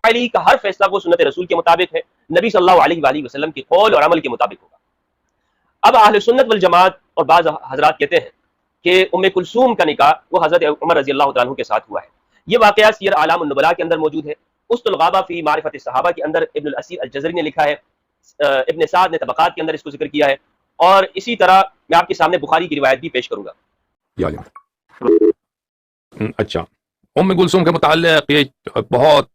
علی کا ہر فیصلہ وہ سنت رسول کے مطابق ہے، نبی صلی اللہ علیہ وآلہ وسلم کے قول اور عمل کے مطابق ہوگا۔ اب اہل سنت والجماعت اور بعض حضرات کہتے ہیں کہ ام کلثوم کا نکاح وہ حضرت عمر رضی اللہ تعالیٰ عنہ کے ساتھ ہوا ہے۔ یہ واقعہ سیر اعلام النبلاء کے اندر موجود ہے، اسط الغابہ فی معرفت الصحابہ کے اندر ابن الاسیر الجزری نے لکھا ہے، ابن سعد نے طبقات کے اندر اس کو ذکر کیا ہے، اور اسی طرح میں آپ کے سامنے بخاری کی روایت بھی پیش کروں گا۔ اچھا، ام کلثوم کے متعلق یہ بہت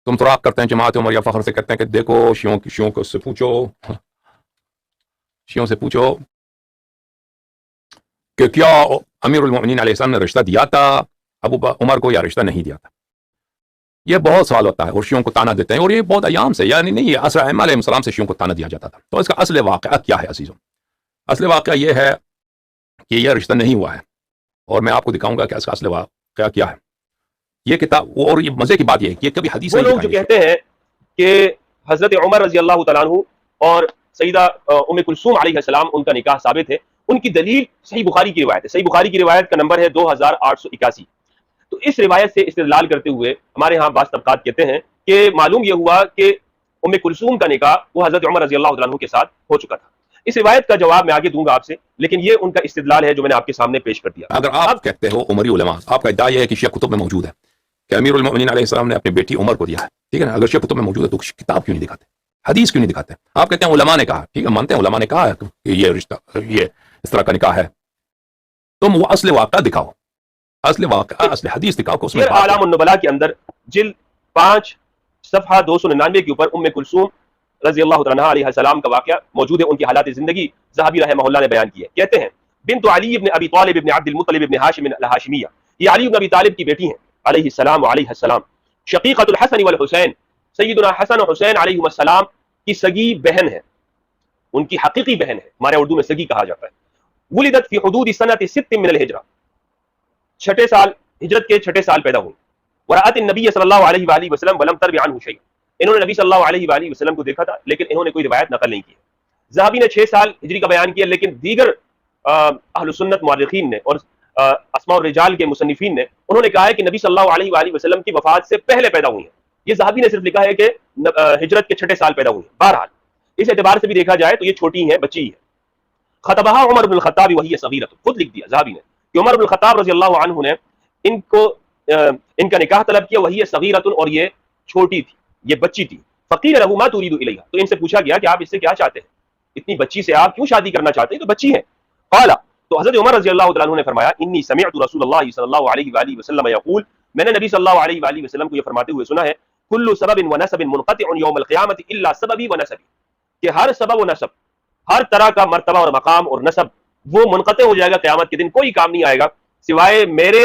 تم سراغ کرتے ہیں جماعت عمر یا فخر سے کہتے ہیں کہ دیکھو شیعوں کو اس سے پوچھو، شیعوں سے پوچھو کہ کیا امیر المؤمنین علیہ السلام نے رشتہ دیا تھا ابو عمر کو یا رشتہ نہیں دیا تھا۔ یہ بہت سوال ہوتا ہے اور شیعوں کو تانا دیتے ہیں، اور یہ بہت ایام سے، یعنی نہیں، یہ عصر ائمہ علیہ السلام سے شیعوں کو تانا دیا جاتا تھا۔ تو اس کا اصل واقعہ کیا ہے عزیزوں؟ اصل واقعہ یہ ہے کہ یہ رشتہ نہیں ہوا ہے، اور میں آپ کو دکھاؤں گا کہ اس کا اصل واقعہ کیا ہے۔ یہ کتاب، اور یہ مزے کی بات یہ ہے کہ یہ کبھی حدیث وہ لوگ جو کہتے ہیں کہ حضرت عمر رضی اللہ تعالیٰ عنہ اور سیدہ ام کلثوم علیہ السلام ان کا نکاح ثابت ہے، ان کی دلیل صحیح بخاری کی روایت ہے۔ صحیح بخاری کی روایت کا نمبر ہے 2881۔ تو اس روایت سے استدلال کرتے ہوئے ہمارے ہاں بعض طبقات کہتے ہیں کہ معلوم یہ ہوا کہ ام کلثوم کا نکاح وہ حضرت عمر رضی اللہ تعالیٰ عنہ کے ساتھ ہو چکا تھا۔ اس روایت کا جواب میں آگے دوں گا آپ سے، لیکن یہ ان کا استدلال ہے جو میں نے آپ کے سامنے پیش کر دیا۔ اگر آپ کہتے ہو عمری علماء، آپ کا ادعا یہ ہے کہ شیعہ کتب میں موجود ہے کہ امیر المؤمنین علیہ السلام نے اپنی بیٹی عمر کو دیا ہے، ٹھیک ہے نا؟ اگر شیعہ کتب میں موجود ہے تو کتاب کیوں نہیں دکھاتے، حدیث کیوں نہیں دکھاتے؟ آپ کہتے ہیں علماء نے کہا، ٹھیک ہے، مانتے ہیں علماء نے کہا کہ یہ رشتہ، یہ اس طرح کا نکاح ہے، تم وہ اصل واقعہ دکھاؤ، اصل واقعہ، اصل حدیث دکھاؤ کہ اس میں سیر اعلام النبلاء کے اندر جلد 5 صفحہ 299 کے اوپر ام کلثوم رضی اللہ تعالیٰ عنہا علیہ السلام کا واقعہ موجود ہے، ان کی حالات زندگی ذہبی رحمہ اللہ نے بیان کی ہے۔ کہتے ہیں بنت علی ابن ابی طالب ابن عبد المطلب ابن ہاشم الہاشمیہ، یہ علی ابن ابی طالب کی بیٹی ہیں علیہ السلام علیہ السلام، شقیقۃ الحسن والحسین، سیدنا حسن و حسین علیہ السلام کی سگی بہن ہے، ان کی حقیقی بہن ہے، ہمارے اردو میں سگی کہا جاتا ہے۔ ولدت فی حدود سنۃ 6 من الہجرہ، چھٹے سال ہجرت کے چھٹے سال پیدا ہوئی۔ ورأت النبی صلی اللہ علیہ وآلہ وسلم ولم تروی عنہ شیئا، انہوں نے نبی صلی اللہ علیہ وآلہ وسلم کو دیکھا تھا لیکن انہوں نے کوئی روایت نقل نہیں کی۔ ذہبی نے 6 سال ہجری کا بیان کیا، لیکن دیگر اہل سنت مورخین نے اور اسماء الرجال کے مصنفین نے انہوں نے کہا ہے کہ نبی صلی اللہ علیہ وآلہ وسلم کی وفات سے پہلے پیدا ہوئی ہیں۔ یہ ذہبی نے صرف لکھا ہے کہ ہجرت کے چھٹے سال پیدا ہوئی ہیں۔ بہرحال اس اعتبار سے بھی دیکھا جائے تو یہ چھوٹی ہیں، بچی ہے۔ خطبہا عمر بن الخطاب وہی صغیرۃ، خود لکھ دیا ذہبی نے کہ عمر بن الخطاب رضی اللہ عنہ نے ان کا نکاح طلب کیا، وہی صغیرۃ، اور یہ چھوٹی تھی، یہ بچی تھی۔ فقیل لہ ما ترید الیہا، تو ان سے پوچھا گیا کہ آپ اس سے کیا چاہتے ہیں، اتنی بچی سے آپ کیوں شادی کرنا چاہتے ہیں، تو بچی ہے۔ قال، تو حضرت عمر رضی اللہ تعالیٰ عنہ نے فرمایا انی سمعت رسول اللہ صلی اللہ علیہ وآلہ وسلم یقول، میں نے نبی صلی اللہ علیہ وآلہ وسلم کو یہ فرماتے ہوئے سنا ہے، کل سبب ونسب منقطع یوم القیامۃ الا سببی ونسبی، کہ ہر سبب و نسب، ہر طرح کا مرتبہ اور مقام اور نسب وہ منقطع ہو جائے گا قیامت کے دن، کوئی کام نہیں آئے گا سوائے میرے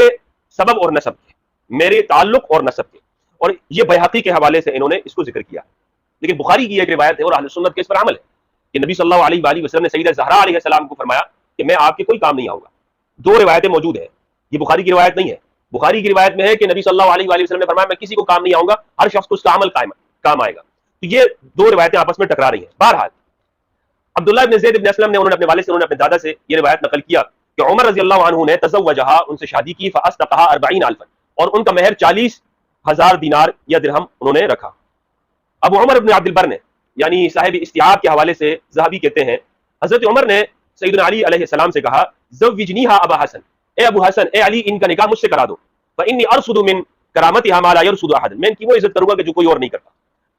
سبب اور نسب کے، میرے تعلق اور نسب کے۔ اور یہ بیہقی کے حوالے سے انہوں نے اس کو ذکر کیا، لیکن بخاری کی ایک روایت ہے اور اہل سنت کے اس پر عمل ہے کہ نبی صلی اللہ علیہ وآلہ وسلم نے سیدہ زہرا علیہ السلام کو فرمایا کہ میں آپ کے کوئی کام نہیں آؤں گا۔ 2 روایتیں موجود ہیں، یہ بخاری کی روایت نہیں ہے۔ بخاری کی روایت میں ہے کہ نبی صلی اللہ علیہ وآلہ وسلم نے فرمایا میں کسی کو کام نہیں آؤں گا، ہر شخص کو اس کا عمل کام آئے گا۔ تو یہ 2 روایتیں آپس میں ٹکرا رہی ہیں۔ بہرحال عبداللہ ابن زید ابن اسلم نے انہوں نے اپنے والد سے، انہوں نے اپنے دادا سے یہ روایت نقل کیا کہ عمر رضی اللہ عنہ نے تزوجہا، ان سے شادی کی، فاصدقہا 40,000، اور ان کا مہر 40,000 دینار یا درہم انہوں نے رکھا۔ ابو عمر ابن عبد البر نے، یعنی صاحب استیعاب کے حوالے سے ذہبی کہتے ہیں حضرت عمر نے سیدنا علی علیہ السلام سے کہا زوجنیہا ابا حسن، اے ابو حسن، اے علی، ان کا نکاح مجھ سے کرا دو، فانی ارصد من کرامتها ما لا يرصد احد، میں ان کی وہ عزت کروں گا کہ جو کوئی اور نہیں کرتا۔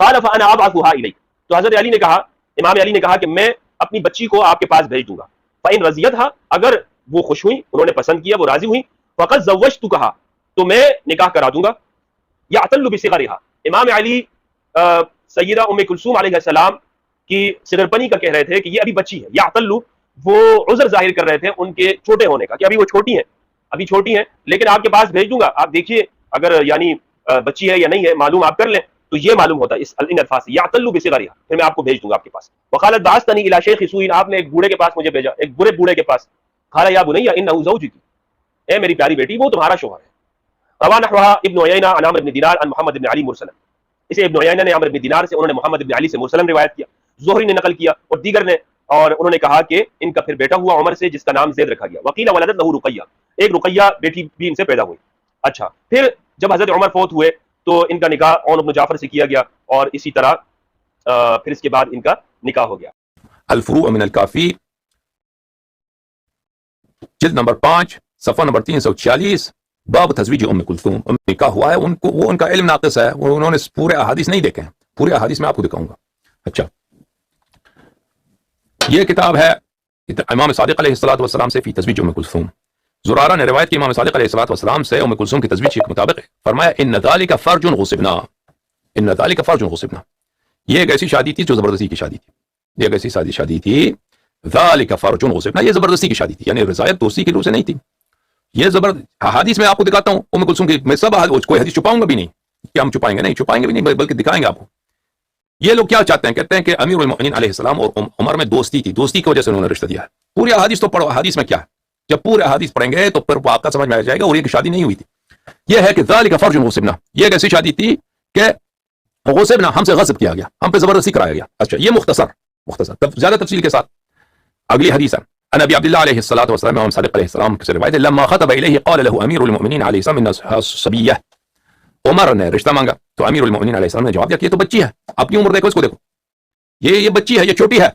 قال فانا ابعثها الیک، تو حضرت علی نے کہا، امام علی نے کہا کہ میں اپنی بچی کو آپ کے پاس بھیج دوں گا۔ فان رضیتها، اگر وہ خوش ہوئی، انہوں نے پسند کیا، وہ راضی ہوئی، فقد زوجتکھا، تو میں نکاح کرا دوں گا۔ یعتل بصغرها، امام علی سیدہ ام کلثوم علیہ السلام کی صغرپنی کا کہہ رہے تھے کہ یہ ابھی بچی ہے۔ یعتل، وہ عذر ظاہر کر رہے تھے ان کے چھوٹے ہونے کا کہ ابھی وہ چھوٹی ہیں، ابھی چھوٹی ہیں، لیکن آپ کے پاس بھیج دوں گا، آپ دیکھیے اگر یعنی بچی ہے یا نہیں ہے معلوم آپ کر لیں۔ تو یہ معلوم ہوتا ہے اس ان الفاظ سے، یعتل بصغرها، پھر میں آپ کو بھیج دوں گا آپ کے پاس۔ وقالت بعثتنی الی شیخ سوء، آپ نے ایک بوڑھے کے پاس مجھے بھیجا، ایک برے بوڑھے کے پاس۔ قال یا بنی انہ زوجک، اے میری پیاری بیٹی، وہ تمہارا شوہر ہے۔ روا نحوها ابن عیینہ عن عمرو بن دینار عن محمد بن علی مرسلا، اسے ابن عیینہ نے عمرو بن دینار سے، انہوں نے محمد بن علی سے مرسلا روایت کیا، زہری نے نقل کیا اور دیگر نے، اور انہوں نے کہا کہ ان کا پھر بیٹا ہوا عمر سے جس کا نام زید رکھا گیا۔ وقیل ولدت لہ رقیہ، ایک رقیہ بیٹی بھی ان سے پیدا ہوئی۔ اچھا، پھر جب حضرت عمر فوت ہوئے تو ان کا نکاح عون بن جعفر سے کیا گیا اور اسی طرح پھر اس کے بعد ان کا نکاح ہو گیا۔ الفروع من الکافی جلد نمبر 5 صفحہ نمبر 346 باب تزویج ام کلثوم، نکاح ہوا ہے ان کو، وہ ان کا علم ناقص ہے، وہ انہوں نے پورے احادیث نہیں دیکھے ہیں، پورے احادیث میں آپ کو دکھاؤں گا۔ اچھا یہ کتاب ہے امام صادق علیہ الصلوۃ والسلام سے فی تزویج ام کلثوم۔ زرارہ نے روایت کی امام صادق علیہ الصلوۃ والسلام سے ام کلثوم کی تزویج کے مطابق فرمایا ان ذلک فرج غصبنا، ان ذلک فرج غصبنا، یہ ایک ایسی شادی تھی جو زبردستی کی شادی تھی، یہ ایک ایسی شادی تھی، ذالک فرج غصبنا، یہ زبردستی کی شادی تھی، یعنی رضایت دوستی کی روح سے نہیں تھی۔ یہ حدیث میں آپ کو دکھاتا ہوں ام کلثوم کی، میں سب کوئی حدیث چھپاؤں گا بھی نہیں کہ ہم چھپائیں گے، نہیں چھپائیں گے بھی نہیں بلکہ دکھائیں گے آپ کو۔ یہ لوگ کیا چاہتے ہیں، کہتے ہیں کہ امیر المؤمنین علیہ السلام اور عمر میں دوستی تھی، دوستی کی وجہ سے انہوں نے رشتہ دیا ہے۔ پورے احادیث تو پڑھو، احادیث میں کیا ہے، جب پورے احادیث پڑھیں گے تو پھر آپ کا سمجھ میں آ جائے گا، اور یہ کہ شادی نہیں ہوئی تھی، یہ ہے کہ ذالک فرج غصبنا، یہ ایک ایسی شادی تھی کہ غصبنا، ہم سے غصب کیا گیا، ہم پہ زبردستی کرایا گیا۔ اچھا یہ مختصر زیادہ تفصیل کے ساتھ اگلی حدیث ہے ان ابی عبداللہ علیہ الصلوۃ والسلام، امام صادق علیہ السلام سے روایت ہے لما خطب الیہ قال له امیر المؤمنین علیہ السلام انها صبیہ، عمر نے رشتہ مانگا تو امیر المؤمنین علیہ السلام نے جواب دیا کہ یہ تو بچی ہے، اپنی عمر دیکھو، اس کو دیکھو، یہ بچی ہے، یہ چھوٹی ہے۔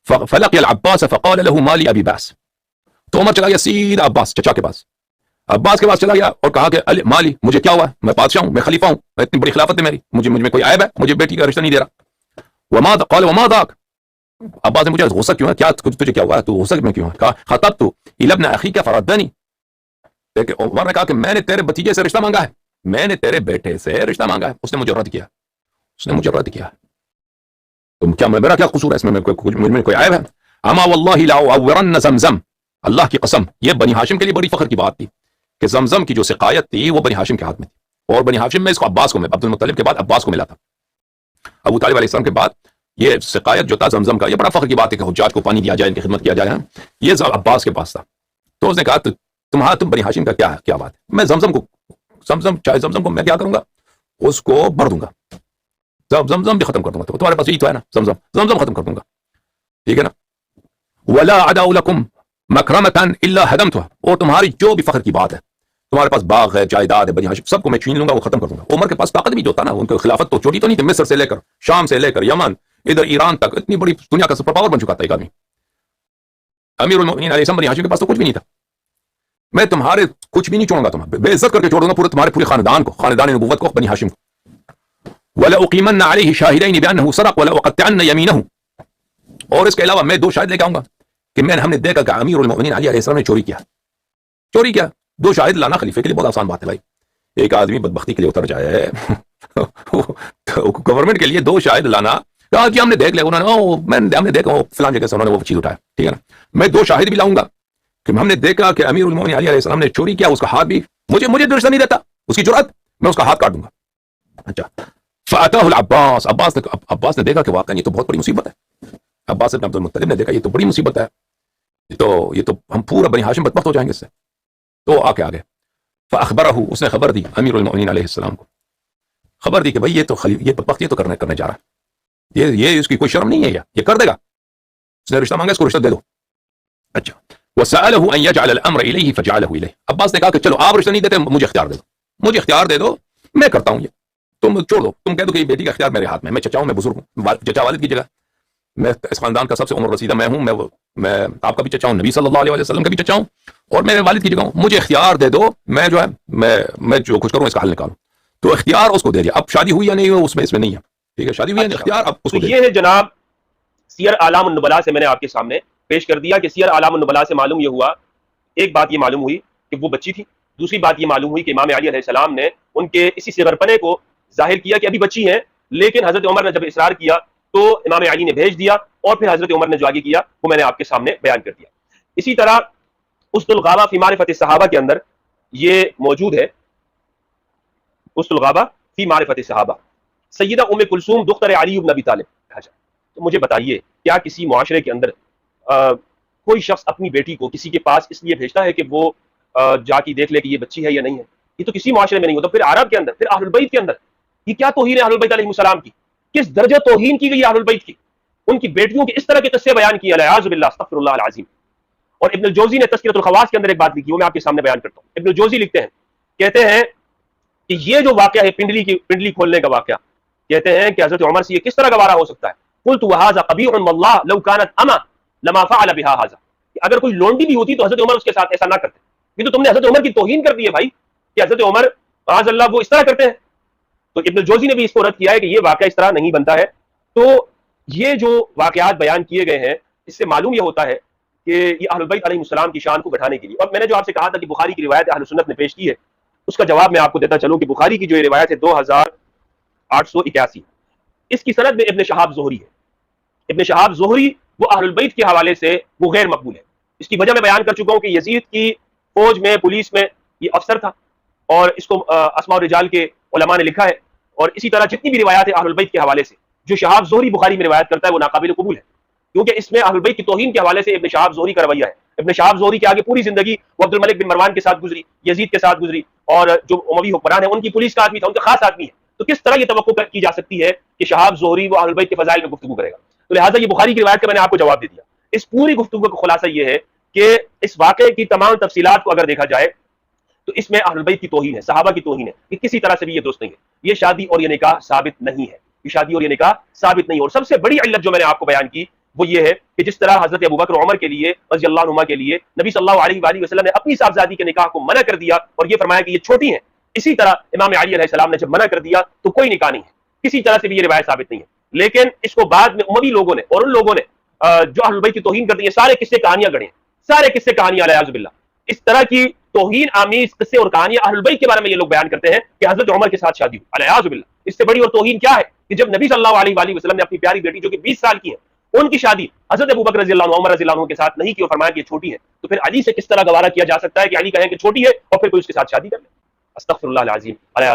فلقي العباس فقال له ما لي ابي باس، تو عمر چلا گیا سیدھا عباس چچا کے پاس، عباس کے پاس چلا گیا اور کہا کہ مالی، مجھے کیا ہوا، میں بادشاہ ہوں، میں خلیفہ ہوں، میں اتنی بڑی خلافت ہے میری، مجھ میں کوئی عیب ہے، مجھے بیٹی کا رشتہ نہیں دے رہا۔ وما قال وما ذاك، عباس نے مجھے غصہ کیوں ہے، کیا تجھے کیا ہوا، تو غصہ میں کیوں ہے، کہا خطبت الى ابن اخيك فردني، عمر نے کہا کہ میں نے تیرے بھتیجے سے رشتہ مانگا ہے، میں نے تیرے بیٹے سے رشتہ مانگا ہے، اس نے مجھے رد کیا، اس نے مجھے رد کیا، تو کیا میرا کیا قصور ہے اس میں، مجھ میں کوئی عیب ہے؟ اما والله لاعورن زمزم، اللہ کی قسم یہ بنی ہاشم کے لیے بڑی فخر کی بات تھی کہ زمزم کی جو سقایت تھی وہ بنی ہاشم کے ہاتھ میں تھی، اور بنی ہاشم میں اس کو عباس کو، عبد المطلب کے بعد عباس کو ملا تھا، ابو طالب علیہ السلام کے بعد یہ سقایت جو تھا زمزم کا، یہ بڑا فخر کی بات ہے کہ حجاج کو پانی دیا جائے، ان کی خدمت کیا جائے، یہ عباس کے پاس تھا۔ تو اس نے کہا تم بنی ہاشم کا کیا بات ہے، میں زمزم کو میں کیا کروں گا، اس کو بھر دوں گا، زمزم بھی ختم کر دوں گا، تو تمہارے پاس یہی تو ہے نا، زمزم ختم کر دوں گا، ٹھیک ہے نا۔ ولا عدا لكم مکرمۃ الا هدمتها، اور تمہاری جو بھی فخر کی بات ہے، تمہارے پاس باغ ہے، جائیداد ہے، بنی ہاشم، سب کو میں چھین لوں گا، وہ ختم کر دوں گا۔ عمر کے پاس طاقت بھی جو تھا نا، ان کی خلافت تو چھوٹی تو نہیں تھی، مصر سے لے کر شام سے لے کر یمن، ادھر ایران تک، اتنی بڑی دنیا کا سپر پاور بن چکا تھا ایک آدمی۔ امیر المؤمنین علیہ السلام بنی ہاشم کے پاس تو کچھ بھی نہیں تھا، میں تمہارے کچھ بھی نہیں چھوڑوں گا، تمہیں بے عزت کر کے چھوڑوں گا، تمہارے پورے خاندان کو، خاندان نبوت کو، بنی ہاشم کو۔ ولا اقیمن علیہ شاہدین بانه سرق ولا اقطعن یمینه، اور اس کے علاوہ میں 2 شاہد لے کے آؤں گا کہ ہم نے دیکھا کہ امیر المؤمنین علی علیہ السلام نے چوری کیا، 2 شاہد لانا خلیفے کے لیے بہت آسان بات ہے بھائی، ایک آدمی بدبختی کے لیے اتر جائے گورنمنٹ کے لیے 2 شاہد لانا، کہا کہ ہم نے دیکھ لیا، ہم نے دیکھا فلاں جگہ سے انہوں نے وہ چیز اٹھایا، ٹھیک ہے نا، میں 2 شاہد بھی لاؤں گا کہ ہم نے دیکھا کہ امیر المؤمنین علی علیہ السلام نے چوری کیا، اس کا ہاتھ بھی مجھے رشتہ نہیں دیتا، اس کی جرأت، میں اس کا ہاتھ کاٹ دوں گا۔ اچھا فاتاه العباس، عباس نے دیکھا کہ واقعا یہ تو بہت بڑی مصیبت ہے، عباس بن عبد المطلب نے دیکھا یہ تو بڑی مصیبت ہے، یہ تو ہم پورا بنی ہاشم بدبخت ہو جائیں گے اس سے، تو آ گئے فاخبرہ، اس نے خبر دی امیر المؤمنین علیہ السلام کو، خبر دی کہ بھائی یہ بدبخت یہ تو کرنے جا رہا ہے، یہ اس کی کوئی شرم نہیں ہے، یہ کر دے گا، اس نے رشتہ مانگا، اس کو رشتہ دے دو۔ اچھا وسأله ان يجعل الامر الیہ فجعله الیہ، عباس نے کہا کہ چلو آپ رشتہ نہیں دیتے، مجھے اختیار دے دو، میں کرتا ہوں، یہ تم چھوڑ دو، تم کہہ دو کہ یہ بیٹی کا اختیار میرے ہاتھ میں، میں چچا ہوں، میں بزرگ ہوں، چچا والد کی جگہ، میں اس خاندان کا سب سے عمر رسیدہ میں ہوں، میں آپ کا بھی چچا ہوں، نبی صلی اللہ علیہ وسلم کا بھی چچا ہوں، اور میرے والد کی جگہ ہوں، مجھے اختیار دے دو، میں جو ہے میں جو کچھ کروں اس کا حل نکالوں، تو اختیار اس کو دے دیا۔ اب شادی ہوئی یا نہیں ہوئی اس میں نہیں ہے، ٹھیک ہے، شادی ہوئی ہے، اختیار اب اس کو دے دیا۔ یہ ہے جناب سیر اعلام النبلاء سے میں نے آپ کے سامنے پیش کر دیا کہ سیر اعلام النبلاء سے معلوم یہ ہوا، ایک بات یہ معلوم ہوئی کہ وہ بچی تھی، دوسری بات یہ معلوم ہوئی کہ امام علی علیہ السلام نے ان کے اسی صغرپنے کو ظاہر کیا کہ ابھی بچی ہیں، لیکن حضرت عمر نے جب اصرار کیا تو امام علی نے بھیج دیا، اور پھر حضرت عمر نے جو آگے کیا وہ میں نے آپ کے سامنے بیان کر دیا۔ اسی طرح اسد الغابہ فی معرفت الصحابہ کے اندر یہ موجود ہے، اسد الغابہ فی معرفت الصحابہ، سیدہ ام کلثوم دختر علی بن ابی طالب کہا جائے۔ تو مجھے بتائیے کیا کسی معاشرے کے اندر کوئی شخص اپنی بیٹی کو کسی کے پاس اس لیے بھیجتا ہے کہ وہ جا کے دیکھ لے کہ یہ بچی ہے یا نہیں ہے؟ یہ تو کسی معاشرے میں نہیں ہوتا۔ پھر عرب کے اندر، پھر اہل البیت کے اندر یہ کیا توہین ہے اہل البیت علیہ السلام کی، کس درجہ توہین کی گئی ہے اہل البیت کی، ان کی بیٹیوں کے اس طرح کے قصے بیان کیے، اعوذ باللہ استغفر اللہ العظیم۔ اور ابن الجوزی نے تذکرۃ الخواص کے اندر ایک بات لکھی، وہ میں آپ کے سامنے بیان کرتا ہوں۔ ابن الجوزی لکھتے ہیں، کہتے ہیں کہ یہ جو واقعہ ہے پنڈلی کھولنے کا واقعہ، کہتے ہیں کہ حضرت عمر سے یہ کس طرح گوارا ہو سکتا ہے؟ قلت وہذا قبیح واللہ لو كانت اما لما فعل بها هذا، کہ اگر کوئی لونڈی بھی ہوتی تو حضرت عمر اس کے ساتھ ایسا نہ کرتے. یہ تو تم نے حضرت عمر کی توہین کر دی ہے بھائی، کہ حضرت عمر معاذ اللہ وہ اس طرح کرتے ہیں. تو ابن الجوزی نے بھی اس کو رد کیا ہے کہ یہ واقعہ اس طرح نہیں بنتا ہے. تو یہ جو واقعات بیان کیے گئے ہیں اس سے معلوم یہ ہوتا ہے کہ یہ اہل البیت علیہ السلام کی شان کو بڑھانے کے لیے. اور میں نے جو آپ سے کہا تھا کہ بخاری کی روایت اہل سنت نے پیش کی ہے، اس کا جواب میں آپ کو دیتا چلوں کہ بخاری کی جو یہ روایت ہے 2881، اس کی سند میں ابن شہاب زہری ہے. ابن شہاب زہری وہ اہل البیت کے حوالے سے وہ غیر مقبول ہے. اس کی وجہ میں بیان کر چکا ہوں کہ یزید کی فوج میں پولیس میں یہ افسر تھا، اور اس کو اسماء الرجال کے علماء نے لکھا ہے. اور اسی طرح جتنی بھی روایات ہیں اہل البیت کے حوالے سے جو شہاب زہری بخاری میں روایت کرتا ہے وہ ناقابل قبول ہے، کیونکہ اس میں اہل البیت کی توہین کے حوالے سے ابن شہاب زہری کا رویہ ہے. ابن شہاب زہری کے آگے پوری زندگی وہ عبد الملک بن مروان کے ساتھ گزری، یزید کے ساتھ گزری، اور جو اموی حکمران ہیں ان کی پولیس کا آدمی تھا، ان کا خاص آدمی ہے. تو کس طرح یہ توقع کی جا سکتی ہے کہ شہاب زہری وہ اہل البیت کے فضائل میں گفتگو کرے گا؟ تو لہٰذا یہ بخاری کی روایت کا میں نے آپ کو جواب دے دیا. اس پوری گفتگو کا خلاصہ یہ ہے کہ اس واقعے کی تمام تفصیلات کو اگر دیکھا جائے تو اس میں اہل البیت کی توہین ہے، صحابہ کی توہین ہے، کہ کسی طرح سے بھی یہ درست نہیں ہے. یہ شادی اور یہ نکاح ثابت نہیں ہے، یہ شادی اور یہ نکاح ثابت نہیں ہے. اور سب سے بڑی علت جو میں نے آپ کو بیان کی وہ یہ ہے کہ جس طرح حضرت ابوبکر و عمر کے لیے رضی اللہ عنہما کے لیے نبی صلی اللہ علیہ وآلہ وسلم نے اپنی صاحبزادی کے نکاح کو منع کر دیا اور یہ فرمایا کہ یہ چھوٹی ہیں، اسی طرح امام علی علیہ السلام نے جب منع کر دیا تو کوئی نکاح نہیں ہے، کسی طرح سے بھی یہ روایت ثابت نہیں ہے. لیکن اس کو بعد میں اموی لوگوں نے اور ان لوگوں نے جو اہل بیت کی توہین کرتے ہیں سارے قصے کہانیاں گڑھیں، سارے قصے کہانیاں علیہ باللہ. اس طرح کی توہین آمیز قصے اور کہانیاں اہل بیت کے بارے میں یہ لوگ بیان کرتے ہیں کہ حضرت عمر کے ساتھ شادی ہوئی علیہ باللہ. اس سے بڑی اور توہین کیا ہے کہ جب نبی صلی اللہ علیہ وآلہ وسلم نے اپنی پیاری بیٹی جو کہ 20 سال کی ہے ان کی شادی حضرت ابوبکر رضی اللہ عنہ عمر رضی اللہ عنہ کے ساتھ نہیں کی اور فرمایا کہ یہ چھوٹی ہے، تو پھر علی سے کس طرح گوارا کیا جا سکتا ہے کہ علی کہیں کہ چھوٹی ہے اور پھر کوئی اس کے ساتھ شادی کر لے؟ استغفر اللہ العظیم علیہ